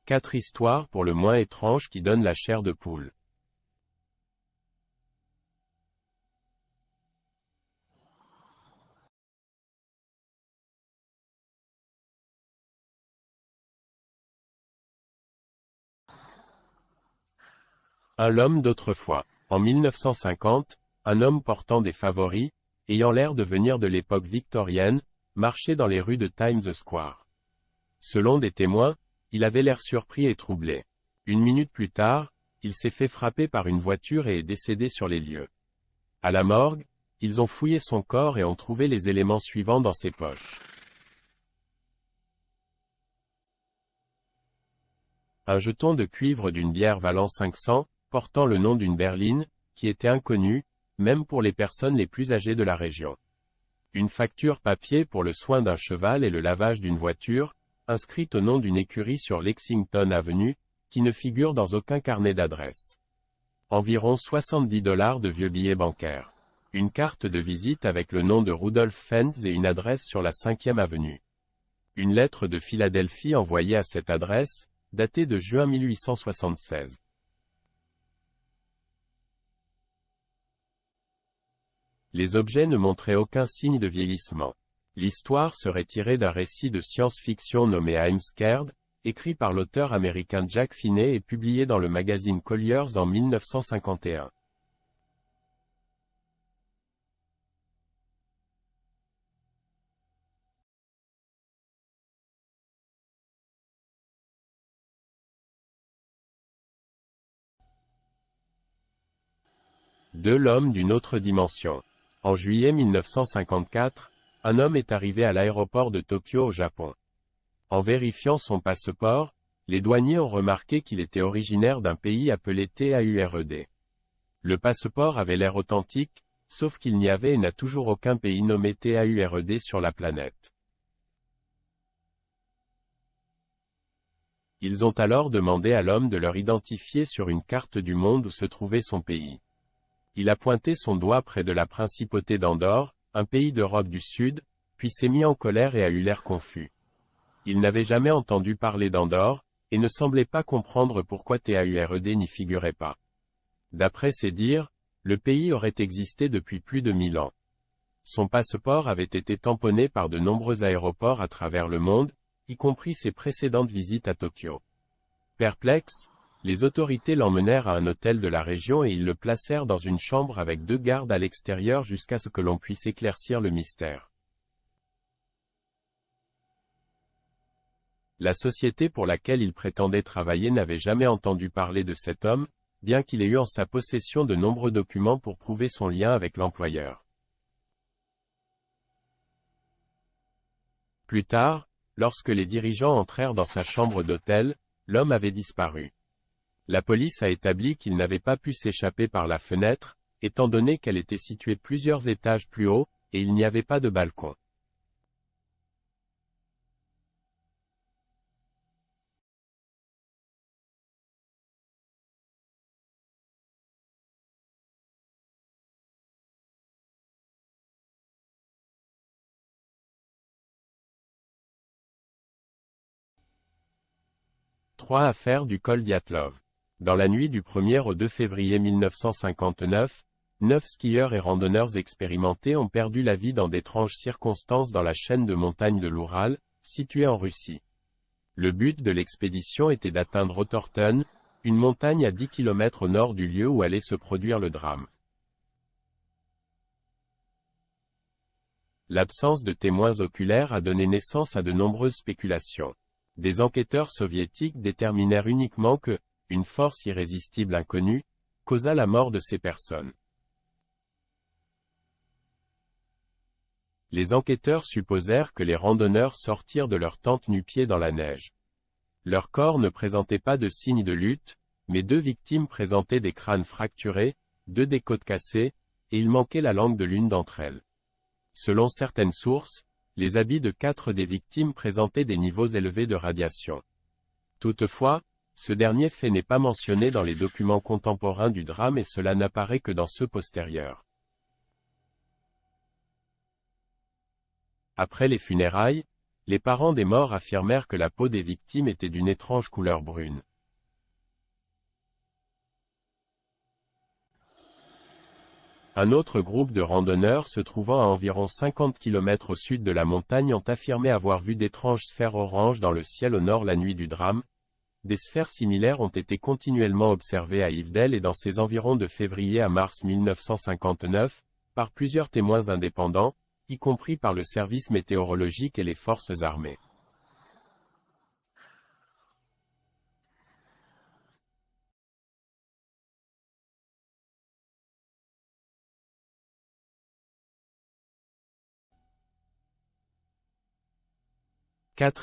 4 histoires pour le moins étranges qui donnent la chair de poule. L'homme d'autrefois. En 1950, un homme portant des favoris, ayant l'air de venir de l'époque victorienne, marchait dans les rues de Times Square. Selon des témoins, il avait l'air surpris et troublé. Une minute plus tard, il s'est fait frapper par une voiture et est décédé sur les lieux. À la morgue, ils ont fouillé son corps et ont trouvé les éléments suivants dans ses poches. Un jeton de cuivre d'une bière valant 500, portant le nom d'une berline, qui était inconnue, même pour les personnes les plus âgées de la région. Une facture papier pour le soin d'un cheval et le lavage d'une voiture, inscrite au nom d'une écurie sur Lexington Avenue, qui ne figure dans aucun carnet d'adresse. Environ $70 de vieux billets bancaires. Une carte de visite avec le nom de Rudolph Fentz et une adresse sur la 5e avenue. Une lettre de Philadelphie envoyée à cette adresse, datée de juin 1876. Les objets ne montraient aucun signe de vieillissement. L'histoire serait tirée d'un récit de science-fiction nommé I'm Scared, écrit par l'auteur américain Jack Finney et publié dans le magazine Collier's en 1951. L'homme d'une autre dimension. En juillet 1954, un homme est arrivé à l'aéroport de Tokyo au Japon. En vérifiant son passeport, les douaniers ont remarqué qu'il était originaire d'un pays appelé TAURED. Le passeport avait l'air authentique, sauf qu'il n'y avait et n'a toujours aucun pays nommé TAURED sur la planète. Ils ont alors demandé à l'homme de leur identifier sur une carte du monde où se trouvait son pays. Il a pointé son doigt près de la principauté d'Andorre, un pays d'Europe du Sud, puis s'est mis en colère et a eu l'air confus. Il n'avait jamais entendu parler d'Andorre, et ne semblait pas comprendre pourquoi TAURED n'y figurait pas. D'après ses dires, le pays aurait existé depuis plus de 1000 ans. Son passeport avait été tamponné par de nombreux aéroports à travers le monde, y compris ses précédentes visites à Tokyo. Perplexe, les autorités l'emmenèrent à un hôtel de la région et ils le placèrent dans une chambre avec 2 gardes à l'extérieur jusqu'à ce que l'on puisse éclaircir le mystère. La société pour laquelle il prétendait travailler n'avait jamais entendu parler de cet homme, bien qu'il ait eu en sa possession de nombreux documents pour prouver son lien avec l'employeur. Plus tard, lorsque les dirigeants entrèrent dans sa chambre d'hôtel, l'homme avait disparu. La police a établi qu'il n'avait pas pu s'échapper par la fenêtre, étant donné qu'elle était située plusieurs étages plus haut, et il n'y avait pas de balcon. Trois affaires du col Dyatlov. Dans la nuit du 1er au 2 février 1959, 9 skieurs et randonneurs expérimentés ont perdu la vie dans d'étranges circonstances dans la chaîne de montagnes de l'Oural, située en Russie. Le but de l'expédition était d'atteindre Otorten, une montagne à 10 km au nord du lieu où allait se produire le drame. L'absence de témoins oculaires a donné naissance à de nombreuses spéculations. Des enquêteurs soviétiques déterminèrent uniquement que, une force irrésistible inconnue, causa la mort de ces personnes. Les enquêteurs supposèrent que les randonneurs sortirent de leur tente nu-pieds dans la neige. Leurs corps ne présentaient pas de signes de lutte, mais 2 victimes présentaient des crânes fracturés, 2 des côtes cassées, et il manquait la langue de l'une d'entre elles. Selon certaines sources, les habits de 4 des victimes présentaient des niveaux élevés de radiation. Toutefois, ce dernier fait n'est pas mentionné dans les documents contemporains du drame et cela n'apparaît que dans ceux postérieurs. Après les funérailles, Les parents des morts affirmèrent que la peau des victimes était d'une étrange couleur brune. Un autre groupe de randonneurs se trouvant à environ 50 km au sud de la montagne ont affirmé avoir vu d'étranges sphères oranges dans le ciel au nord la nuit du drame. Des sphères similaires ont été continuellement observées à Yvdel et dans ses environs de février à mars 1959, par plusieurs témoins indépendants, y compris par le service météorologique et les forces armées.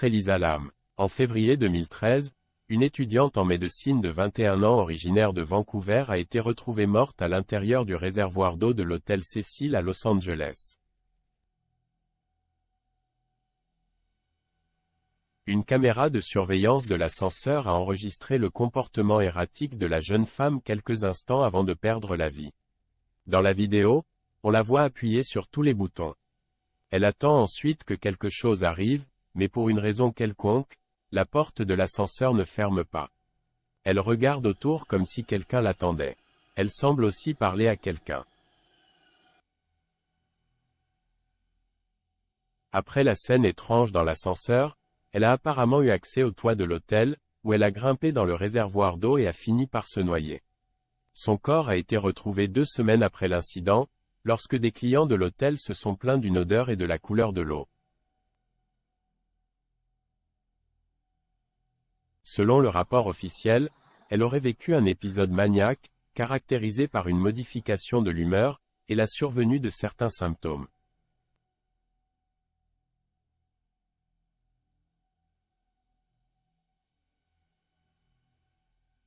Elisa Lam. En février 2013, une étudiante en médecine de 21 ans originaire de Vancouver a été retrouvée morte à l'intérieur du réservoir d'eau de l'hôtel Cecil à Los Angeles. Une caméra de surveillance de l'ascenseur a enregistré le comportement erratique de la jeune femme quelques instants avant de perdre la vie. Dans la vidéo, on la voit appuyer sur tous les boutons. Elle attend ensuite que quelque chose arrive, mais pour une raison quelconque, la porte de l'ascenseur ne ferme pas. Elle regarde autour comme si quelqu'un l'attendait. Elle semble aussi parler à quelqu'un. Après la scène étrange dans l'ascenseur, elle a apparemment eu accès au toit de l'hôtel, où elle a grimpé dans le réservoir d'eau et a fini par se noyer. Son corps a été retrouvé 2 semaines après l'incident, lorsque des clients de l'hôtel se sont plaints d'une odeur et de la couleur de l'eau. Selon le rapport officiel, elle aurait vécu un épisode maniaque, caractérisé par une modification de l'humeur, et la survenue de certains symptômes.